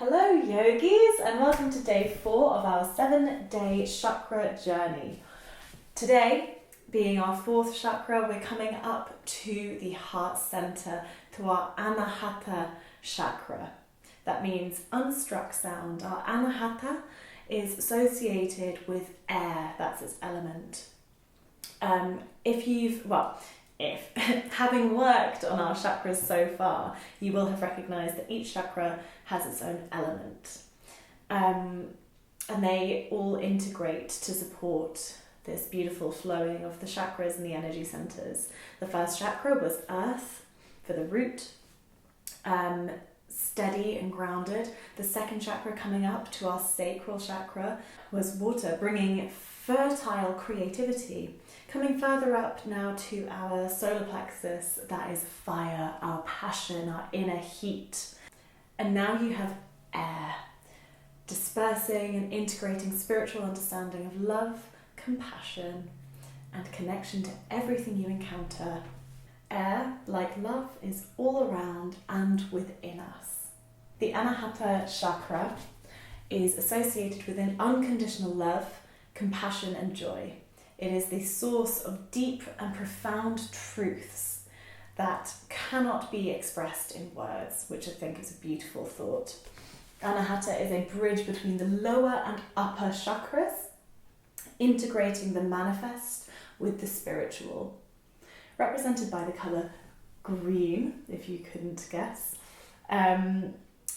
Hello yogis, and welcome to day 4 of our 7-day chakra journey. Today, being our 4th chakra, we're coming up to the heart center, to our Anahata Chakra. That means unstruck sound. Our Anahata is associated with air, that's its element. If having worked on our chakras so far, you will have recognised that each chakra has its own element. And they all integrate to support this beautiful flowing of the chakras and the energy centres. The first chakra was earth for the root, steady and grounded. The second chakra coming up to our sacral chakra was water, bringing fertile creativity. Coming further up now to our solar plexus, that is fire, our passion, our inner heat. And now you have air, dispersing and integrating spiritual understanding of love, compassion, and connection to everything you encounter. Air, like love, is all around and within us. The Anahata Chakra is associated with an unconditional love, compassion, and joy. It is the source of deep and profound truths that cannot be expressed in words, which I think is a beautiful thought. Anahata is a bridge between the lower and upper chakras, integrating the manifest with the spiritual. Represented by the colour green, if you couldn't guess.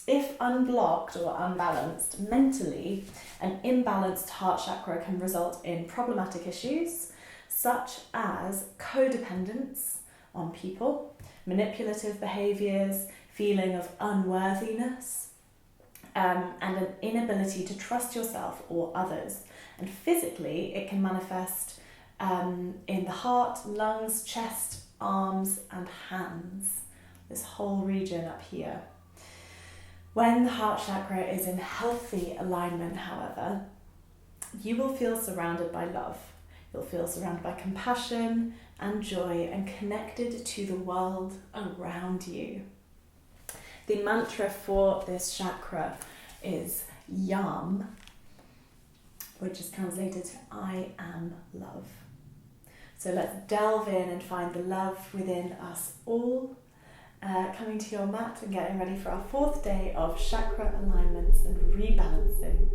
If unblocked or unbalanced mentally, an imbalanced heart chakra can result in problematic issues such as codependence on people, manipulative behaviours, feeling of unworthiness, and an inability to trust yourself or others. And physically, it can manifest in the heart, lungs, chest, arms, and hands. This whole region up here. When the heart chakra is in healthy alignment, however, you will feel surrounded by love. You'll feel surrounded by compassion and joy and connected to the world around you. The mantra for this chakra is Yam, which is translated to I am love. So let's delve in and find the love within us all. Coming to your mat and getting ready for our 4th day of chakra alignments and rebalancing.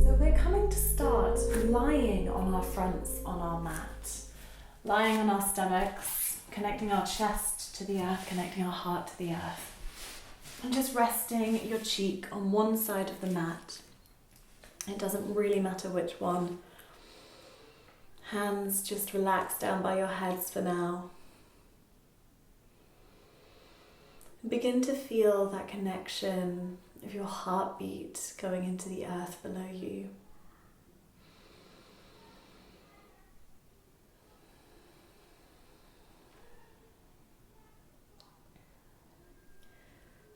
So we're coming to start lying on our fronts on our mat, lying on our stomachs, connecting our chest to the earth, connecting our heart to the earth. And just resting your cheek on one side of the mat. It doesn't really matter which one. Hands just relax down by your heads for now. Begin to feel that connection of your heartbeat going into the earth below you.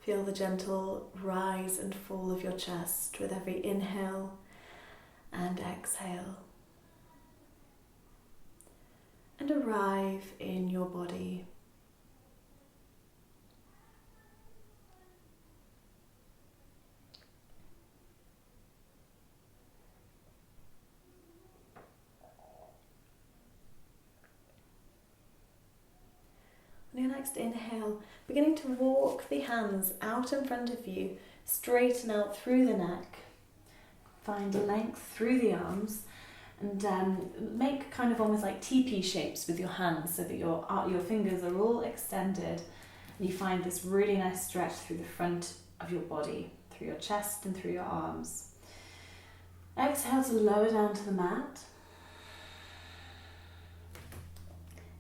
Feel the gentle rise and fall of your chest with every inhale and exhale. And arrive in your body. On your next inhale, beginning to walk the hands out in front of you, straighten out through the neck, find length through the arms, and make kind of almost like teepee shapes with your hands so that your fingers are all extended, and you find this really nice stretch through the front of your body, through your chest and through your arms. Exhale to lower down to the mat.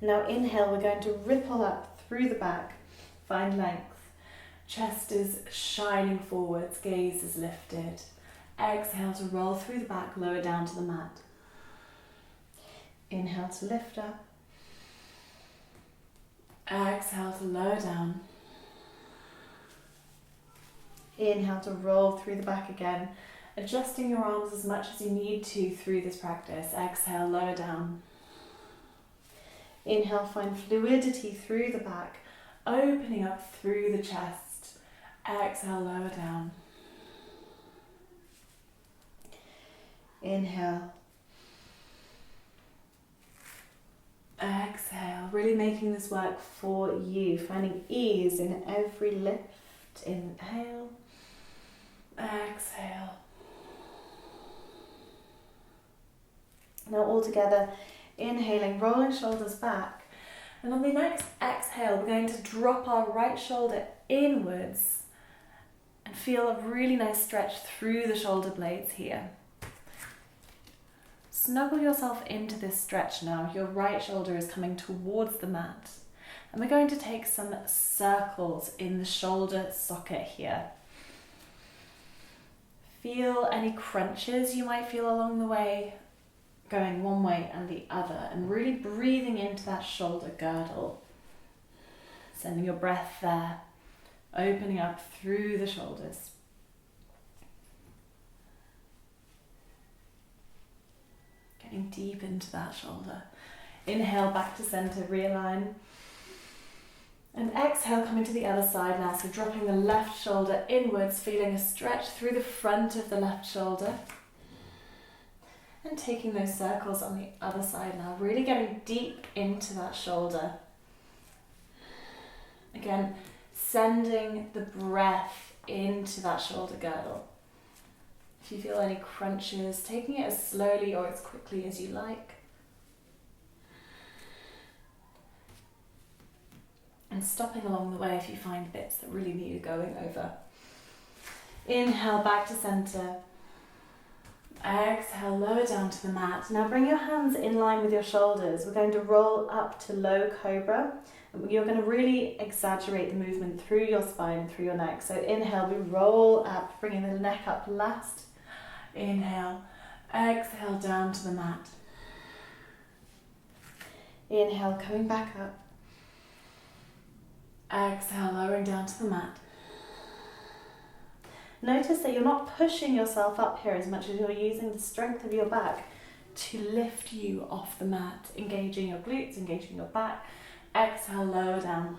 Now inhale, we're going to ripple up through the back, find length. Chest is shining forwards, gaze is lifted. Exhale to roll through the back, lower down to the mat. Inhale to lift up. Exhale to lower down. Inhale to roll through the back again. Adjusting your arms as much as you need to through this practice. Exhale, lower down. Inhale, find fluidity through the back, opening up through the chest. Exhale, lower down. Inhale. Exhale, really making this work for you, finding ease in every lift. Inhale, exhale. Now all together, inhaling, rolling shoulders back. And on the next exhale, we're going to drop our right shoulder inwards and feel a really nice stretch through the shoulder blades here. Snuggle yourself into this stretch now. Your right shoulder is coming towards the mat. And we're going to take some circles in the shoulder socket here. Feel any crunches you might feel along the way, going one way and the other, and really breathing into that shoulder girdle. Sending your breath there, opening up through the shoulders. Getting deep into that shoulder. Inhale, back to center, realign. And exhale, coming to the other side now. So dropping the left shoulder inwards, feeling a stretch through the front of the left shoulder. And taking those circles on the other side now, really getting deep into that shoulder. Again, sending the breath into that shoulder girdle. If you feel any crunches, taking it as slowly or as quickly as you like. And stopping along the way if you find bits that really need going over. Inhale, back to center. Exhale, lower down to the mat. Now bring your hands in line with your shoulders. We're going to roll up to Low Cobra. You're going to really exaggerate the movement through your spine, through your neck. So inhale, we roll up, bringing the neck up last. Inhale, exhale down to the mat. Inhale, coming back up. Exhale, lowering down to the mat. Notice that you're not pushing yourself up here as much as you're using the strength of your back to lift you off the mat, engaging your glutes, engaging your back. Exhale, lower down.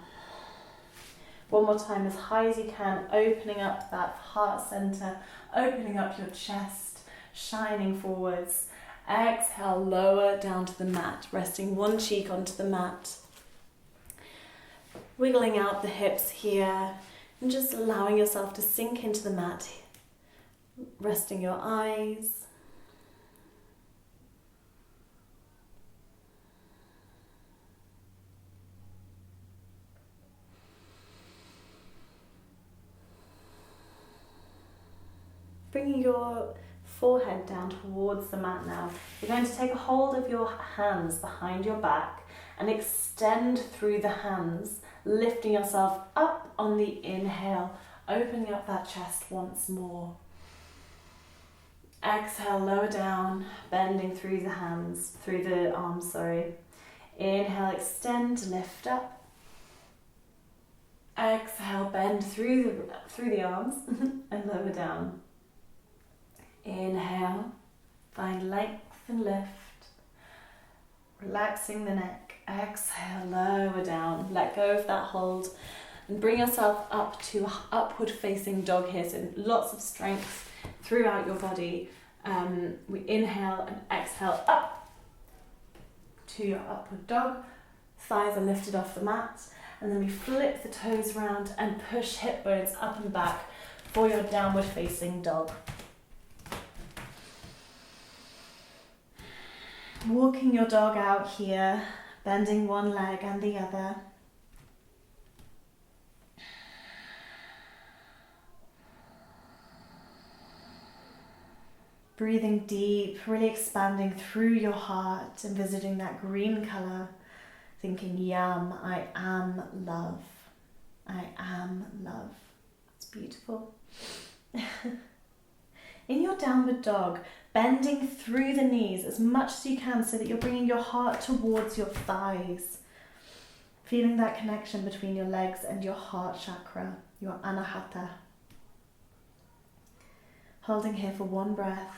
One more time, as high as you can, opening up that heart center, opening up your chest, shining forwards. Exhale, lower down to the mat, resting one cheek onto the mat. Wiggling out the hips here and just allowing yourself to sink into the mat, resting your eyes. Bringing your forehead down towards the mat now. You're going to take a hold of your hands behind your back and extend through the hands, lifting yourself up on the inhale, opening up that chest once more. Exhale, lower down, bending through the hands, through the arms, sorry. Inhale, extend, lift up. Exhale, bend through the arms and lower down. Inhale, find length and lift. Relaxing the neck. Exhale, lower down. Let go of that hold and bring yourself up to upward facing dog here. So lots of strength throughout your body. We inhale and exhale up to your upward dog. Thighs are lifted off the mat. And then we flip the toes around and push hip bones up and back for your downward facing dog. Walking your dog out here, bending one leg and the other. Breathing deep, really expanding through your heart and visiting that green colour. Thinking, yam, I am love. I am love. It's beautiful. In your downward dog, bending through the knees as much as you can so that you're bringing your heart towards your thighs. Feeling that connection between your legs and your heart chakra, your Anahata. Holding here for one breath.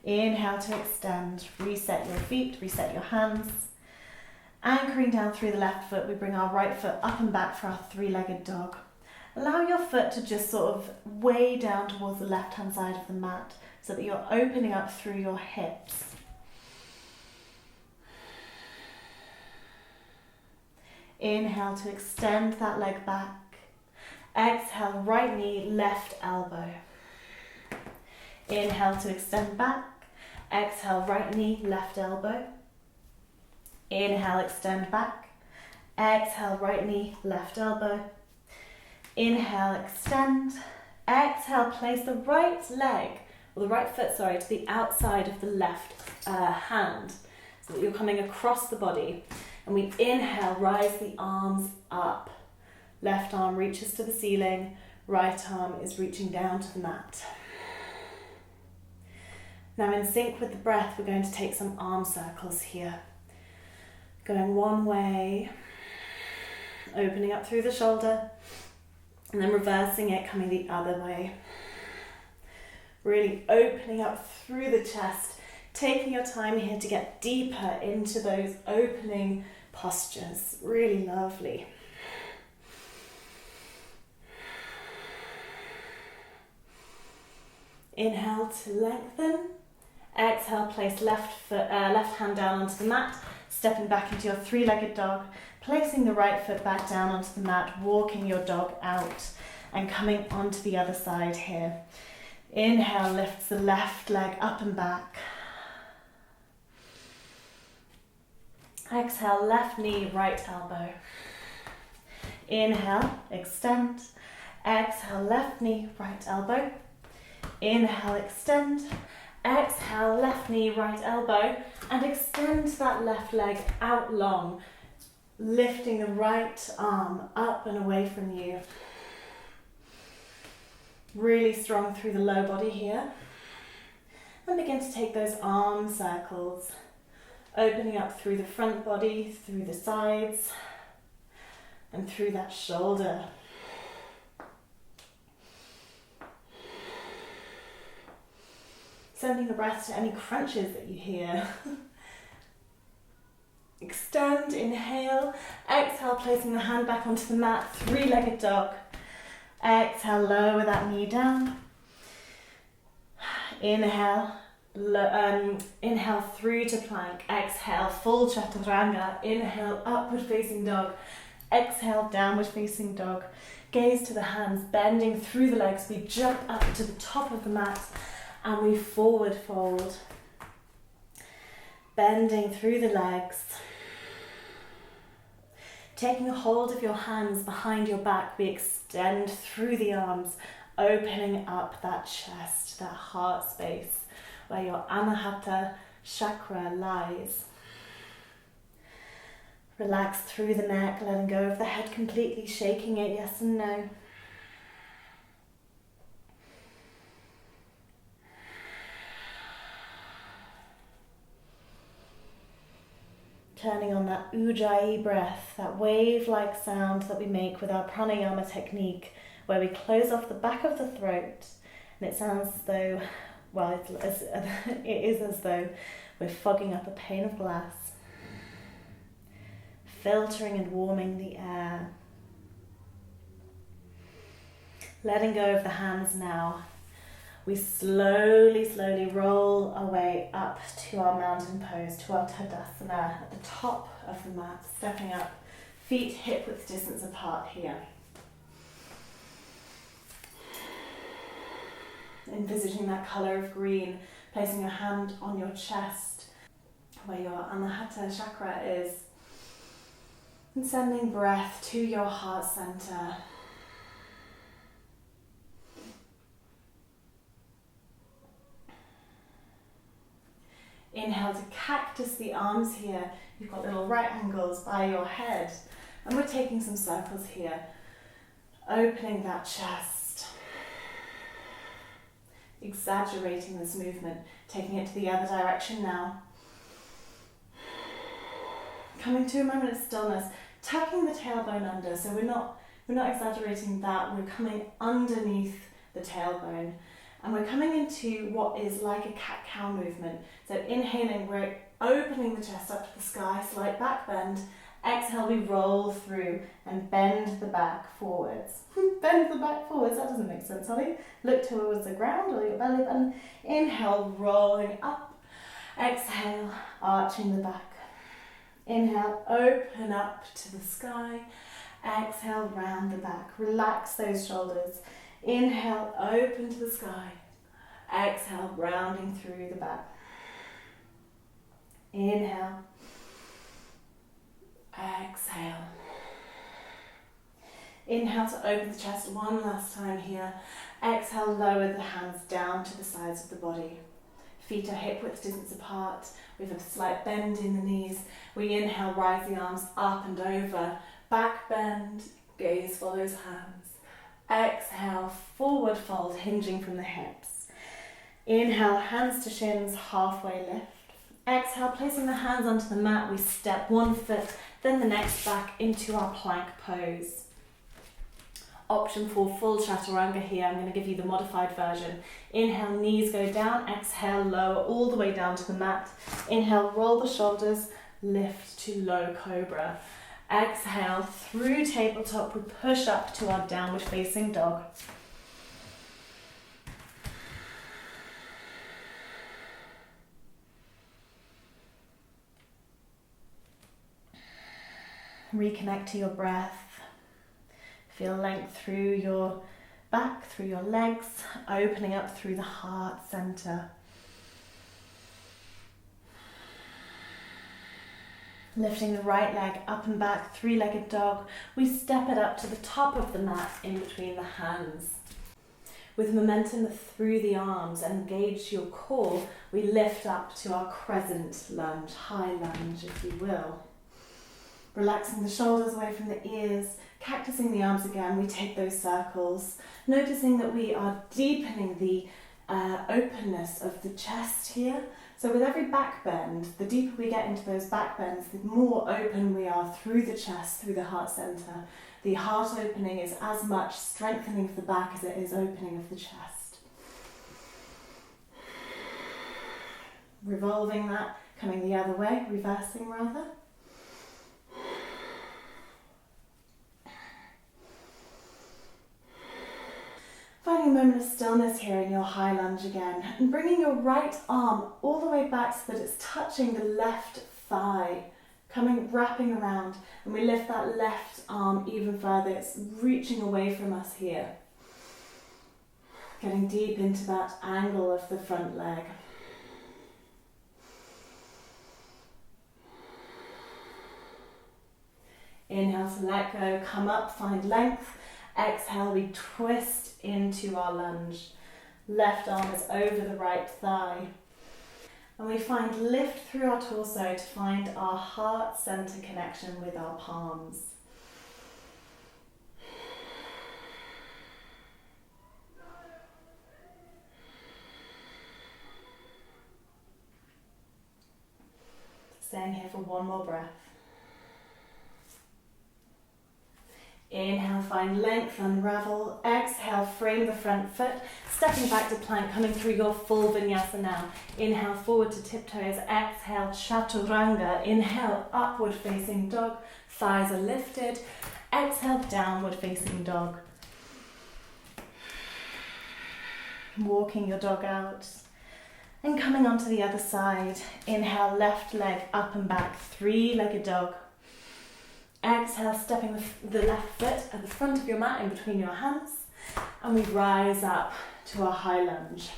Inhale to extend. Reset your feet, reset your hands. Anchoring down through the left foot, we bring our right foot up and back for our three-legged dog. Allow your foot to just sort of weigh down towards the left-hand side of the mat so that you're opening up through your hips. Inhale to extend that leg back. Exhale, right knee, left elbow. Inhale to extend back. Exhale, right knee, left elbow. Inhale, extend back. Exhale, right knee, left elbow. Inhale, extend. Exhale, place the right leg, or the right foot, sorry, to the outside of the left hand, so that you're coming across the body. And we inhale, rise the arms up. Left arm reaches to the ceiling, right arm is reaching down to the mat. Now in sync with the breath, we're going to take some arm circles here. Going one way, opening up through the shoulder, and then reversing it, coming the other way. Really opening up through the chest, taking your time here to get deeper into those opening postures. Really lovely. Inhale to lengthen. Exhale, place left hand down onto the mat, stepping back into your three-legged dog, placing the right foot back down onto the mat, walking your dog out and coming onto the other side here. Inhale, lifts the left leg up and back. Exhale, left knee, right elbow. Inhale, extend. Exhale, left knee, right elbow. Inhale, extend. Exhale, left knee, right elbow, and extend that left leg out long, lifting the right arm up and away from you. Really strong through the low body here. And begin to take those arm circles, opening up through the front body, through the sides, and through that shoulder. Sending the breath to any crunches that you hear. Extend, inhale, exhale, placing the hand back onto the mat, three-legged dog. Exhale, lower that knee down. Inhale, inhale through to plank. Exhale, full chaturanga. Inhale, upward facing dog. Exhale, downward facing dog. Gaze to the hands, bending through the legs. We jump up to the top of the mat. And we forward fold, bending through the legs. Taking a hold of your hands behind your back, we extend through the arms, opening up that chest, that heart space where your Anahata Chakra lies. Relax through the neck, letting go of the head completely, shaking it yes and no. Turning on that ujjayi breath, that wave-like sound that we make with our pranayama technique, where we close off the back of the throat, and it sounds as though, well, it is as though we're fogging up a pane of glass, filtering and warming the air. Letting go of the hands now, we slowly roll our way up to our mountain pose, to our Tadasana at the top of the mat, stepping up, feet hip-width distance apart here. Envisaging that colour of green, placing your hand on your chest where your Anahata Chakra is, and sending breath to your heart centre. Inhale to cactus the arms here. You've got little right angles by your head. And we're taking some circles here. Opening that chest. Exaggerating this movement. Taking it to the other direction now. Coming to a moment of stillness. Tucking the tailbone under. So we're not exaggerating that. We're coming underneath the tailbone. And we're coming into what is like a cat-cow movement. So inhaling, we're opening the chest up to the sky, slight back bend. Exhale, we roll through and bend the back forwards. Bend the back forwards, that doesn't make sense, Holly. Look towards the ground or your belly button. Inhale, rolling up. Exhale, arching the back. Inhale, open up to the sky. Exhale, round the back. Relax those shoulders. Inhale, open to the sky. Exhale, rounding through the back. Inhale. Exhale. Inhale to open the chest one last time here. Exhale, lower the hands down to the sides of the body. Feet are hip width distance apart. We have a slight bend in the knees. We inhale, rise the arms up and over. Back bend, gaze follows hands. Exhale, forward fold, hinging from the hips. Inhale, hands to shins, halfway lift. Exhale, placing the hands onto the mat, we step one foot, then the next back into our plank pose. Option for full chaturanga here, I'm going to give you the modified version. Inhale, knees go down, exhale, lower all the way down to the mat. Inhale, roll the shoulders, lift to low cobra. Exhale, through tabletop, we push up to our downward facing dog. Reconnect to your breath. Feel length through your back, through your legs, opening up through the heart center. Lifting the right leg up and back, three-legged dog. We step it up to the top of the mat in between the hands. With momentum through the arms and engage your core, we lift up to our crescent lunge, high lunge if you will. Relaxing the shoulders away from the ears, cactusing the arms again, we take those circles, noticing that we are deepening the openness of the chest here. So with every back bend, the deeper we get into those back bends, the more open we are through the chest, through the heart center. The heart opening is as much strengthening of the back as it is opening of the chest. Revolving that, coming the other way, reversing rather. Finding a moment of stillness here in your high lunge again, and bringing your right arm all the way back so that it's touching the left thigh, wrapping around, and we lift that left arm even further. It's reaching away from us here. Getting deep into that angle of the front leg. Inhale to let go, come up, find length. Exhale, we twist into our lunge. Left arm is over the right thigh. And we find lift through our torso to find our heart center connection with our palms. Staying here for one more breath. Inhale, find length, unravel. Exhale, frame the front foot. Stepping back to plank, coming through your full vinyasa now. Inhale, forward to tiptoes. Exhale, chaturanga. Inhale, upward facing dog. Thighs are lifted. Exhale, downward facing dog. Walking your dog out. And coming onto the other side. Inhale, left leg up and back. Three-legged dog. Exhale, stepping the left foot at the front of your mat in between your hands, and we rise up to our high lunge.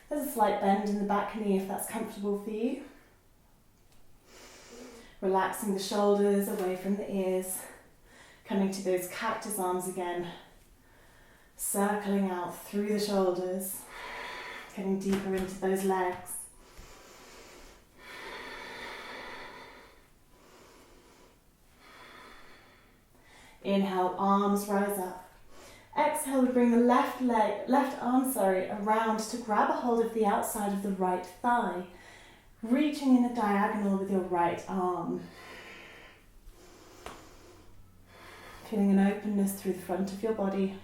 There's a slight bend in the back knee if that's comfortable for you. Relaxing the shoulders away from the ears, coming to those cactus arms again, circling out through the shoulders, getting deeper into those legs. Inhale, arms rise up. Exhale, we bring the left arm around to grab a hold of the outside of the right thigh, reaching in a diagonal with your right arm. Feeling an openness through the front of your body.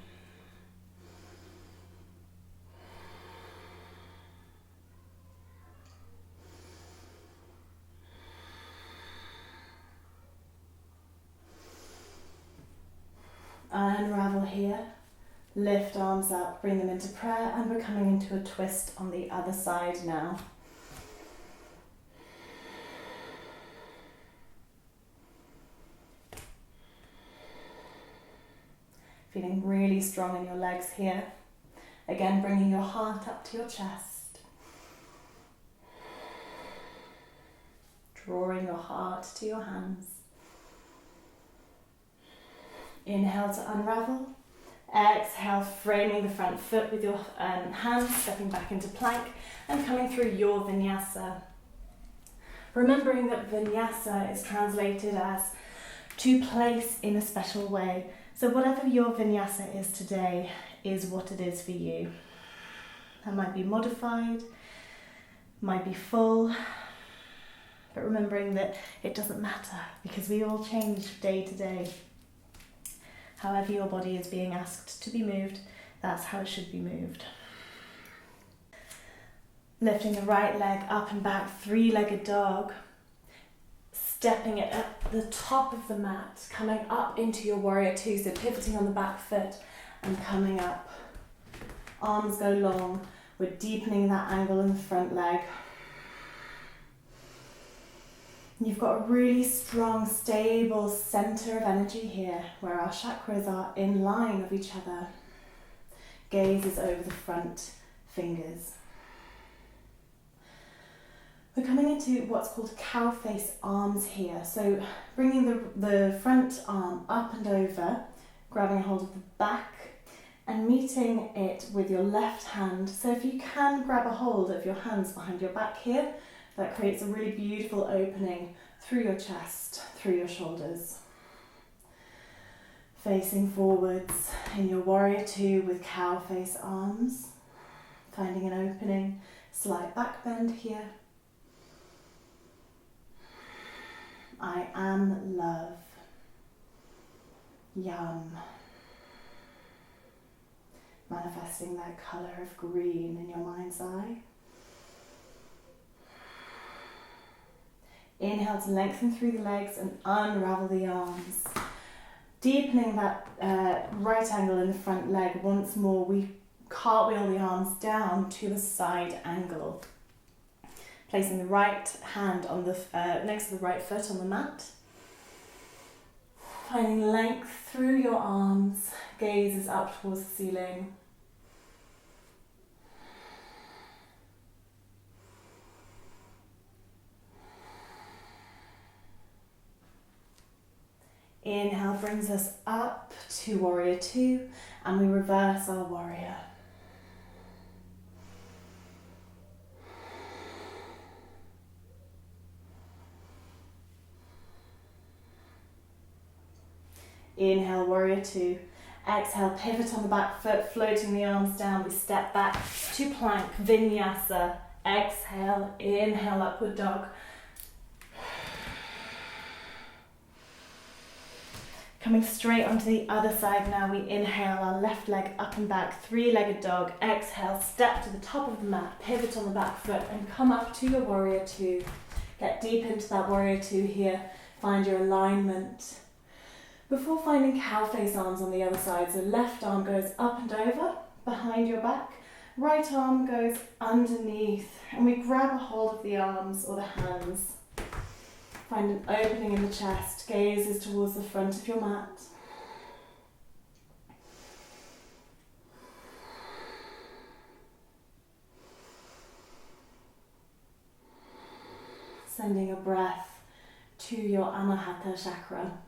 here. Lift arms up, bring them into prayer, and we're coming into a twist on the other side now. Feeling really strong in your legs here. Again, bringing your heart up to your chest. Drawing your heart to your hands. Inhale to unravel. Exhale, framing the front foot with your hands, stepping back into plank and coming through your vinyasa. Remembering that vinyasa is translated as to place in a special way. So whatever your vinyasa is today is what it is for you. That might be modified, might be full, but remembering that it doesn't matter because we all change day to day. However your body is being asked to be moved, that's how it should be moved. Lifting the right leg up and back, three-legged dog. Stepping it at the top of the mat, coming up into your warrior two, so pivoting on the back foot and coming up. Arms go long, we're deepening that angle in the front leg. You've got a really strong, stable center of energy here, where our chakras are in line of each other. Gaze is over the front fingers. We're coming into what's called cow face arms here. So bringing the front arm up and over, grabbing a hold of the back and meeting it with your left hand. So if you can grab a hold of your hands behind your back here, that creates a really beautiful opening through your chest, through your shoulders. Facing forwards in your warrior two with cow face arms, finding an opening, slight back bend here. I am love. Yum. Manifesting that colour of green in your mind's eye. Inhale to lengthen through the legs and unravel the arms. Deepening that right angle in the front leg once more. We cartwheel the arms down to a side angle. Placing the right hand on the next to the right foot on the mat. Finding length through your arms. Gaze is up towards the ceiling. Inhale brings us up to warrior two, and we reverse our warrior. Inhale, warrior two. Exhale, pivot on the back foot, floating the arms down. We step back to plank, vinyasa. Exhale, inhale, upward dog. Coming straight onto the other side now, we inhale our left leg up and back, three-legged dog. Exhale, step to the top of the mat, pivot on the back foot and come up to your warrior two. Get deep into that warrior two here, find your alignment. Before finding cow face arms on the other side, so left arm goes up and over, behind your back, right arm goes underneath, and we grab a hold of the arms or the hands. Find an opening in the chest, gaze is towards the front of your mat. Sending a breath to your Anahata Chakra.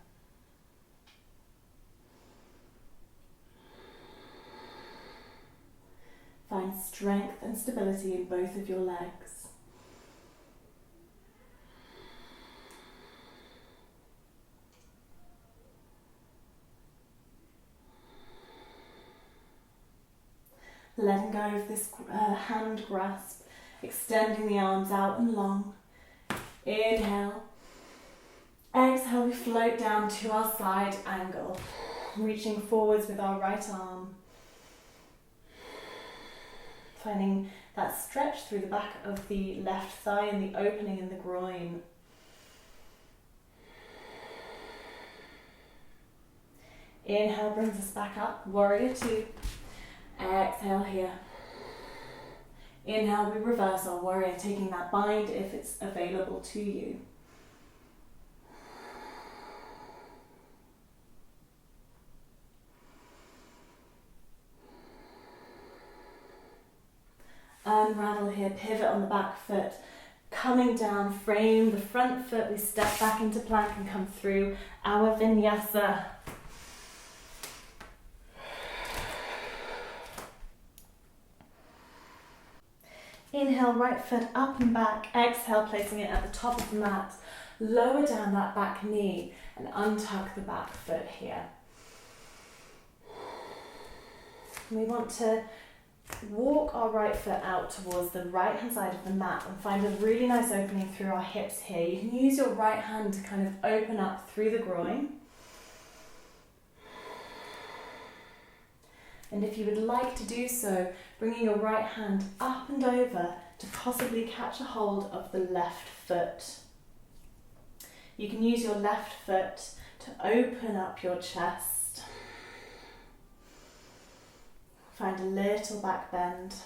Find strength and stability in both of your legs. Letting go of this hand grasp, extending the arms out and long. Inhale. Exhale, we float down to our side angle, reaching forwards with our right arm. Finding that stretch through the back of the left thigh and the opening in the groin. Inhale brings us back up, warrior two. Exhale here. Inhale, we reverse our warrior, taking that bind if it's available to you. Unravel here, pivot on the back foot. Coming down, frame the front foot, we step back into plank and come through our vinyasa. Inhale, right foot up and back. Exhale, placing it at the top of the mat. Lower down that back knee and untuck the back foot here. We want to walk our right foot out towards the right hand side of the mat and find a really nice opening through our hips here. You can use your right hand to kind of open up through the groin. And if you would like to do so, bringing your right hand up and over to possibly catch a hold of the left foot. You can use your left foot to open up your chest. Find a little back bend.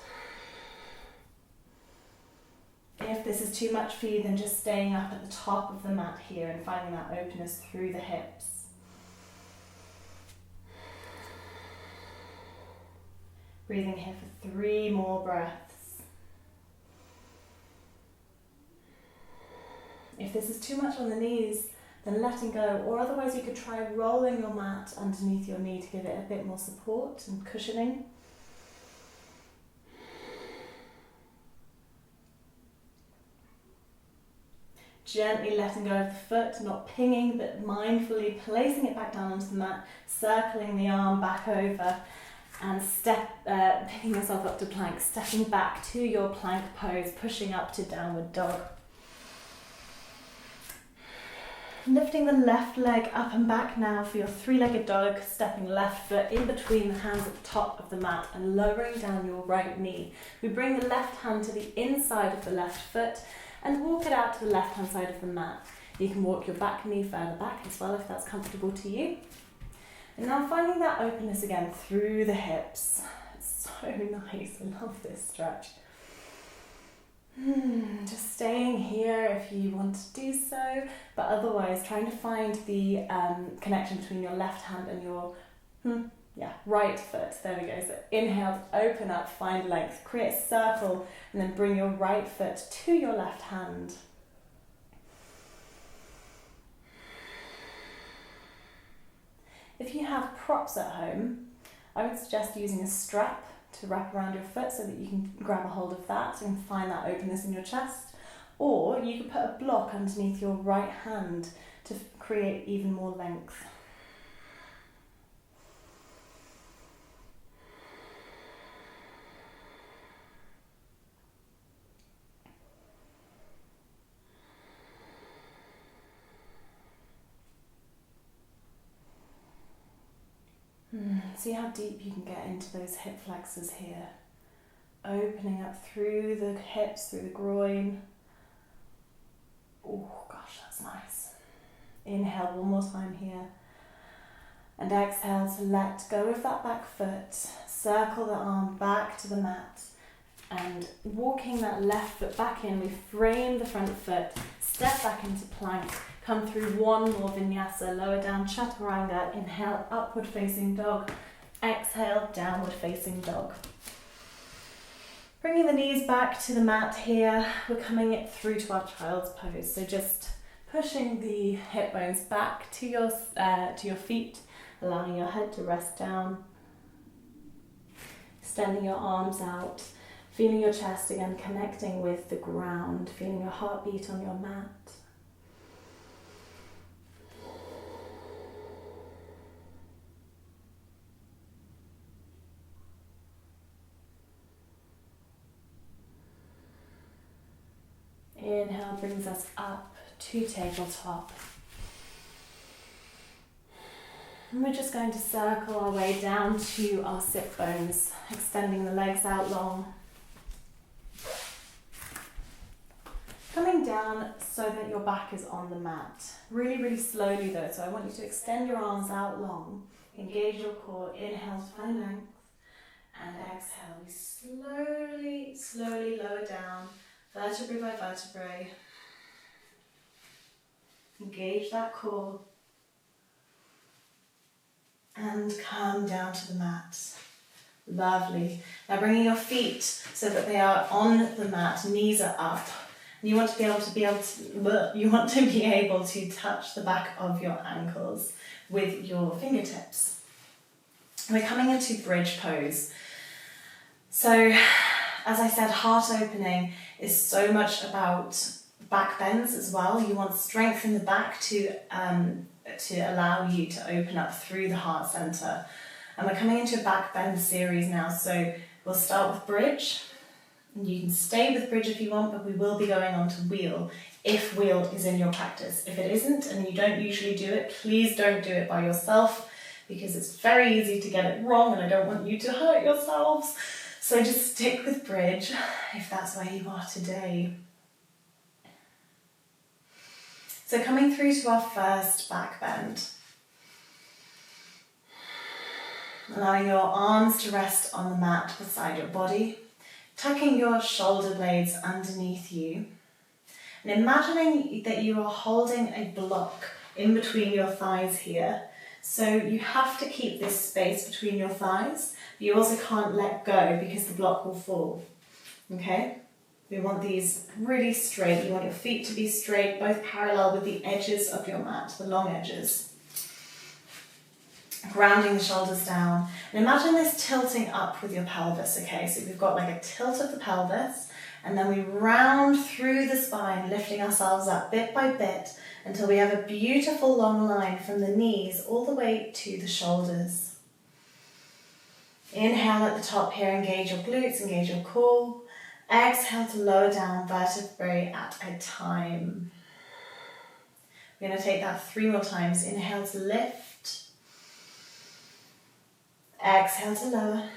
If this is too much for you, then just staying up at the top of the mat here and finding that openness through the hips. Breathing here for 3 more breaths. If this is too much on the knees, then letting go, or otherwise you could try rolling your mat underneath your knee to give it a bit more support and cushioning. Gently letting go of the foot, not pinging, but mindfully placing it back down onto the mat, circling the arm back over, and picking yourself up to plank, stepping back to your plank pose, pushing up to downward dog. Lifting the left leg up and back now for your 3-legged dog, stepping left foot in between the hands at the top of the mat and lowering down your right knee. We bring the left hand to the inside of the left foot and walk it out to the left hand side of the mat. You can walk your back knee further back as well if that's comfortable to you. And now finding that openness again through the hips. It's so nice, I love this stretch. Just staying here if you want to do so, but otherwise trying to find the connection between your left hand and your right foot. There we go. So inhale, open up, find length, create a circle, and then bring your right foot to your left hand. If you have props at home, I would suggest using a strap to wrap around your foot so that you can grab a hold of that and find that openness in your chest. Or you could put a block underneath your right hand to create even more length. See how deep you can get into those hip flexors here. Opening up through the hips, through the groin. Oh gosh, that's nice. Inhale one more time here. And exhale to let go of that back foot. Circle the arm back to the mat. And walking that left foot back in, we frame the front foot, step back into plank. Come through one more vinyasa, lower down chaturanga, inhale, upward facing dog, exhale, downward facing dog. Bringing the knees back to the mat here, we're coming it through to our child's pose. So just pushing the hip bones back to your feet, allowing your head to rest down. Extending your arms out, feeling your chest again, connecting with the ground, feeling your heartbeat on your mat. Inhale brings us up to tabletop. And we're just going to circle our way down to our sit bones, extending the legs out long. Coming down so that your back is on the mat. Really, really slowly though, so I want you to extend your arms out long Engage your core. Inhale to find length. And exhale. We slowly lower down, vertebrae by vertebrae. Engage that core. And come down to the mat. Lovely. Now bringing your feet so that they are on the mat, knees are up. And you want to be able to touch the back of your ankles with your fingertips. We're coming into bridge pose. So, as I said, heart opening is so much about back bends as well. You want strength in the back to allow you to open up through the heart center. And we're coming into a back bend series now, so we'll start with bridge. And you can stay with bridge if you want, but we will be going on to wheel if wheel is in your practice. If it isn't and you don't usually do it, please don't do it by yourself, because it's very easy to get it wrong and I don't want you to hurt yourselves. So just stick with bridge if that's where you are today. So coming through to our first back bend. Allowing your arms to rest on the mat beside your body. Tucking your shoulder blades underneath you. And imagining that you are holding a block in between your thighs here. So you have to keep this space between your thighs. But you also can't let go because the block will fall. Okay? We want these really straight. You want your feet to be straight, both parallel with the edges of your mat, the long edges. Grounding the shoulders down. And imagine this tilting up with your pelvis, okay? So we've got like a tilt of the pelvis, and then we round through the spine, lifting ourselves up bit by bit until we have a beautiful long line from the knees all the way to the shoulders. Inhale at the top here, engage your glutes, engage your core. Exhale to lower down, vertebrae at a time. We're going to take that 3 more times. Inhale to lift. Exhale to lower.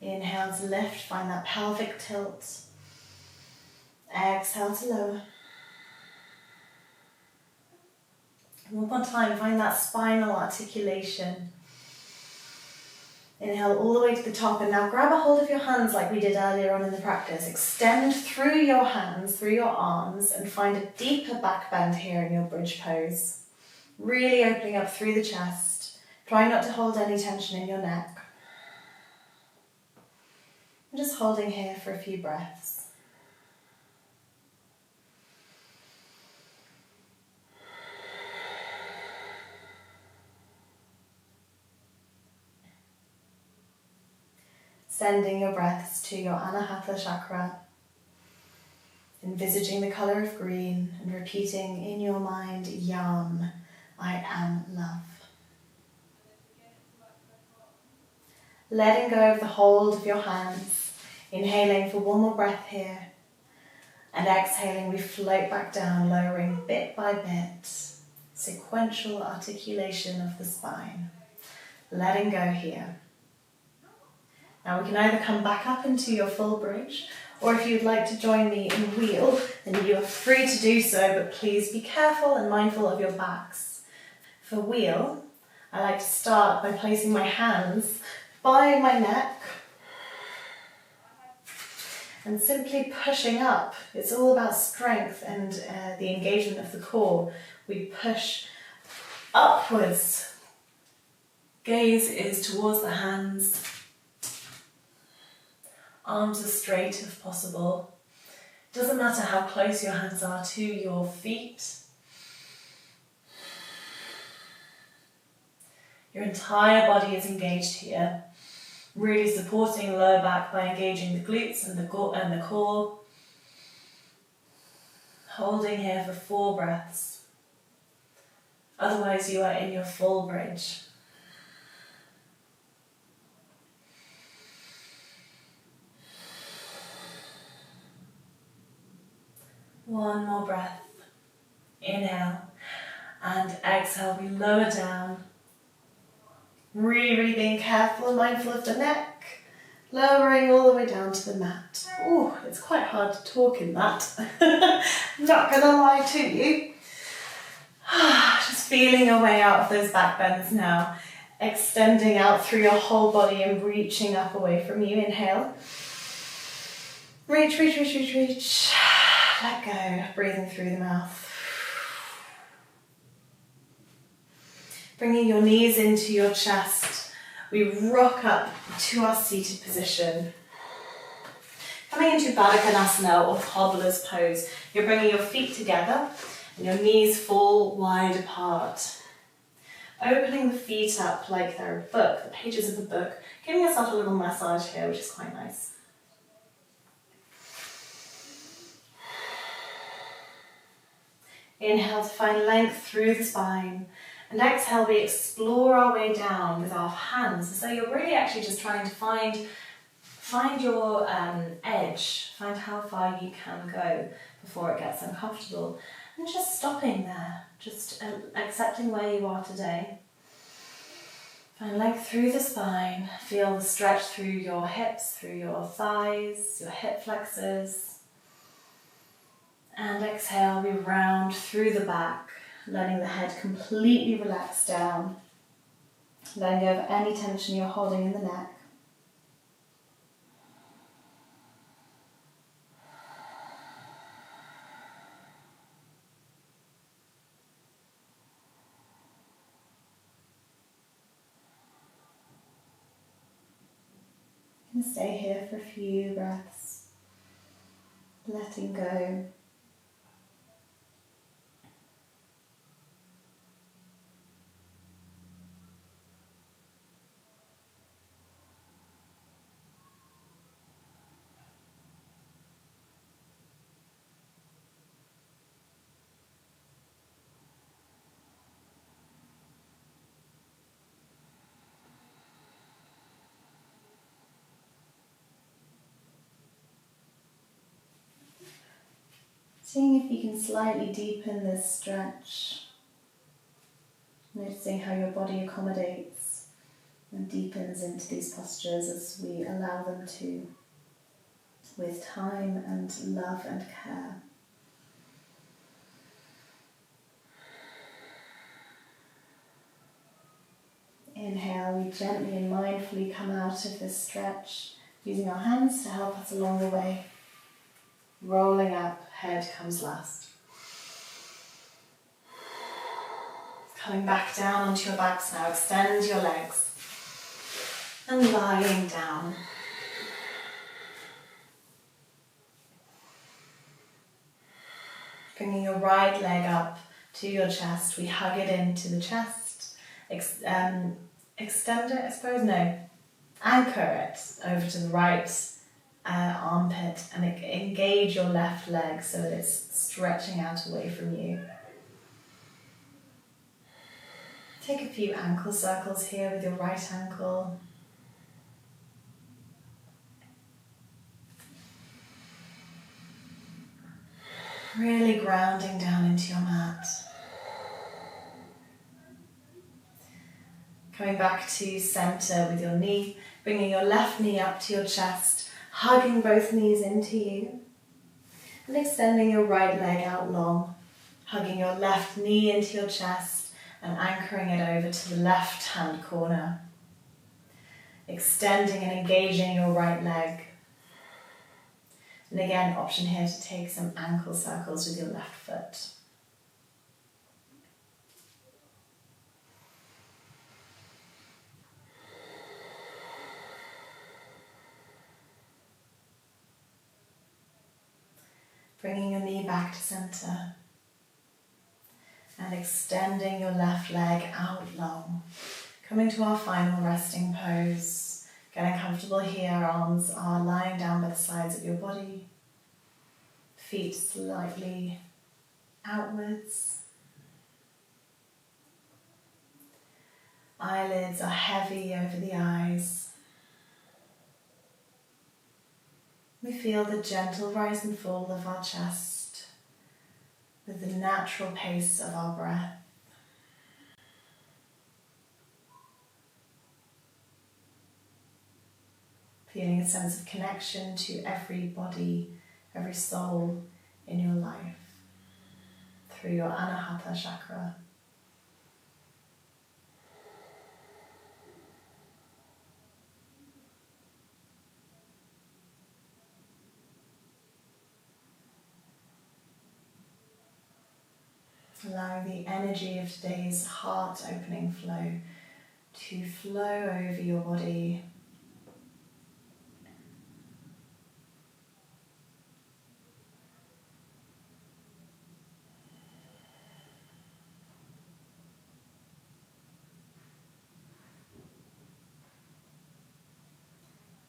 Inhale to lift, find that pelvic tilt. Exhale to lower. One more time, find that spinal articulation. Inhale all the way to the top, and now grab a hold of your hands like we did earlier on in the practice. Extend through your hands, through your arms, and find a deeper back bend here in your bridge pose. Really opening up through the chest. Try not to hold any tension in your neck. I'm just holding here for a few breaths. Sending your breaths to your Anahata Chakra, envisaging the colour of green and repeating in your mind, Yam, I am love. Letting go of the hold of your hands, inhaling for one more breath here, and exhaling, we float back down, lowering bit by bit, sequential articulation of the spine. Letting go here. Now we can either come back up into your full bridge, or if you'd like to join me in wheel, then you are free to do so, but please be careful and mindful of your backs. For wheel, I like to start by placing my hands by my neck and simply pushing up. It's all about strength and the engagement of the core. We push upwards. Gaze is towards the hands. Arms as straight if possible. Doesn't matter how close your hands are to your feet. Your entire body is engaged here. Really supporting the lower back by engaging the glutes and the core. Holding here for 4 breaths. Otherwise you are in your full bridge. One more breath. Inhale and exhale. We lower down. Really being careful and mindful of the neck. Lowering all the way down to the mat. Ooh, it's quite hard to talk in that. Not gonna lie to you. Just feeling your way out of those back bends now. Extending out through your whole body and reaching up away from you. Inhale. Reach, reach, reach, reach, reach. Let go. Breathing through the mouth. Bringing your knees into your chest. We rock up to our seated position. Coming into Tadasana or cobbler's pose. You're bringing your feet together and your knees fall wide apart. Opening the feet up like they're a book, the pages of the book. Giving yourself a little massage here, which is quite nice. Inhale to find length through the spine. And exhale, we explore our way down with our hands. So you're really actually just trying to find your edge, find how far you can go before it gets uncomfortable. And just stopping there, just accepting where you are today. Find length through the spine. Feel the stretch through your hips, through your thighs, your hip flexors. And exhale, we round through the back, letting the head completely relax down. Letting go of any tension you're holding in the neck. And stay here for a few breaths, letting go. Seeing if you can slightly deepen this stretch. Noticing how your body accommodates and deepens into these postures as we allow them to, with time and love and care. Inhale, we gently and mindfully come out of this stretch, using our hands to help us along the way. Rolling up, head comes last. Coming back down onto your backs now, extend your legs. And lying down. Bringing your right leg up to your chest, we hug it into the chest. Extend it, I suppose, no. Anchor it over to the right armpit and engage your left leg so that it's stretching out away from you. Take a few ankle circles here with your right ankle. Really grounding down into your mat. Coming back to center with your knee, bringing your left knee up to your chest, hugging both knees into you, and extending your right leg out long, hugging your left knee into your chest and anchoring it over to the left hand corner. Extending and engaging your right leg. And again, option here to take some ankle circles with your left foot. Bringing your knee back to center and extending your left leg out long. Coming to our final resting pose. Getting comfortable here, arms are lying down by the sides of your body. Feet slightly outwards. Eyelids are heavy over the eyes. We feel the gentle rise and fall of our chest with the natural pace of our breath. Feeling a sense of connection to every body, every soul in your life through your Anahata Chakra. Allowing the energy of today's heart opening flow to flow over your body.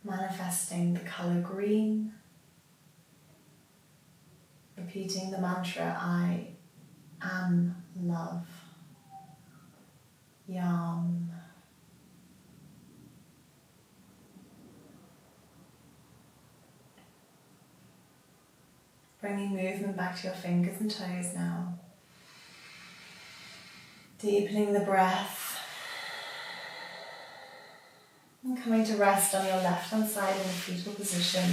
Manifesting the color green. Repeating the mantra, I am love. Yam. Bringing movement back to your fingers and toes now. Deepening the breath. And coming to rest on your left hand side in a fetal position.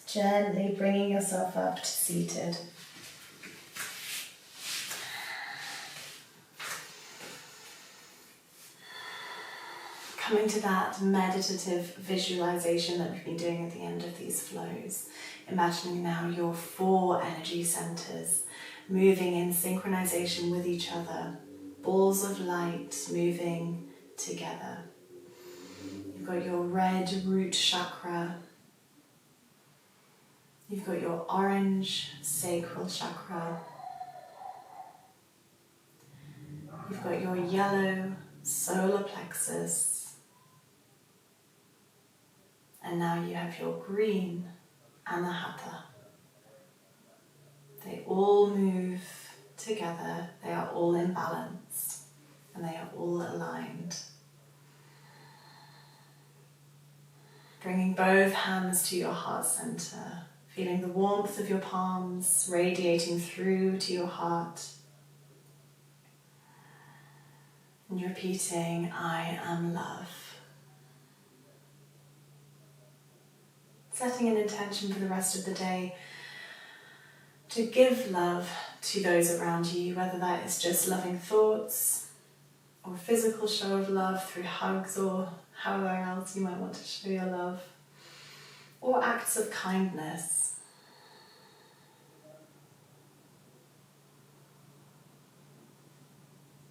Gently bringing yourself up to seated. Coming to that meditative visualization that we've been doing at the end of these flows. Imagining now your 4 energy centers moving in synchronization with each other. Balls of light moving together. You've got your red root chakra. You've got your orange sacral chakra. You've got your yellow solar plexus. And now you have your green Anahata. They all move together, they are all in balance, and they are all aligned. Bringing both hands to your heart center, feeling the warmth of your palms radiating through to your heart. And you're repeating, I am love. Setting an intention for the rest of the day to give love to those around you, whether that is just loving thoughts or a physical show of love through hugs or however else you might want to show your love, or acts of kindness.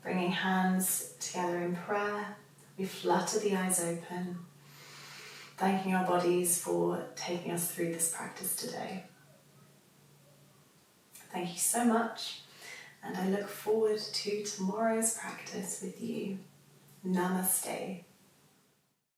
Bringing hands together in prayer, we flutter the eyes open, thanking our bodies for taking us through this practice today. Thank you so much, and I look forward to tomorrow's practice with you. Namaste.